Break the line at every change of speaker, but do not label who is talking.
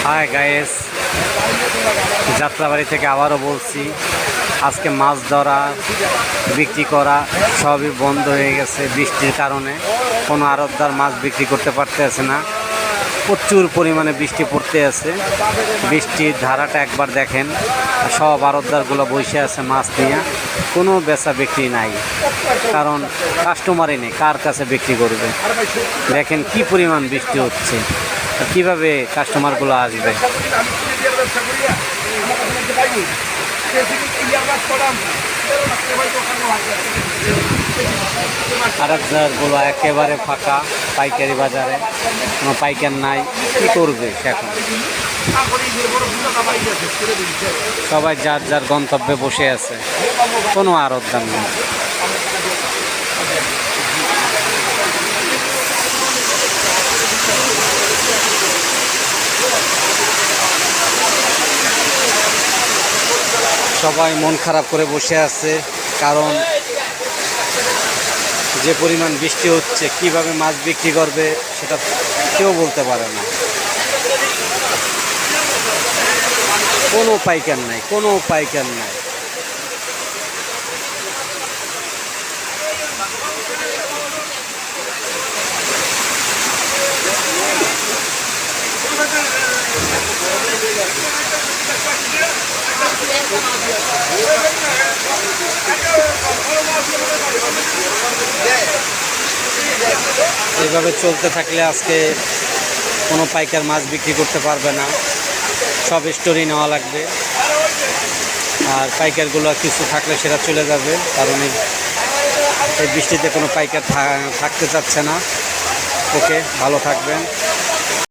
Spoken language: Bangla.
হাই গাইস, যাত্রাবাড়ি থেকে আবারও বলছি, আজকে মাছ ধরা বিক্রি করা সবই বন্ধ হয়ে গেছে বৃষ্টির কারণে। কোনো আড়তদার মাছ বিক্রি করতে পারতেছে না, প্রচুর পরিমাণে বৃষ্টি পড়তে আছে। বৃষ্টির ধারাটা একবার দেখেন, সব আড়তদারগুলো বসে আছে মাছ নিয়ে, কোনো বেচা বিক্রি নাই, কারণ কাস্টমারই নেই, কার কাছে বিক্রি করবে। দেখেন কি পরিমাণ বৃষ্টি হচ্ছে, কিভাবে কাস্টমারগুলো আসবে। আড়তদারগুলো একেবারে ফাঁকা, পাইকারি বাজারে কোনো পাইকার নাই, কী করবে এখন? সবাই যার যার গন্তব্যে বসে আছে, কোনো আড়তদার নেই। সবাই মন খারাপ করে বসে আছে, কারণ যে পরিমাণ বৃষ্টি হচ্ছে, কিভাবে মাছ বিক্রি করবে সেটা কেউ বলতে পারে না। কোনো পাইকার নাই, কোনো পাইকার নাই। এইভাবে চলতে থাকলে আজকে কোনো পাইকার মাছ বিক্রি করতে পারবে না, সব স্টোরি নেওয়া লাগবে। আর পাইকারগুলো কিছু থাকলে সেটা চলে যাবে, কারণ এই বৃষ্টিতে কোনো পাইকার থাকতে চাচ্ছে না। ওকে, ভালো থাকবেন।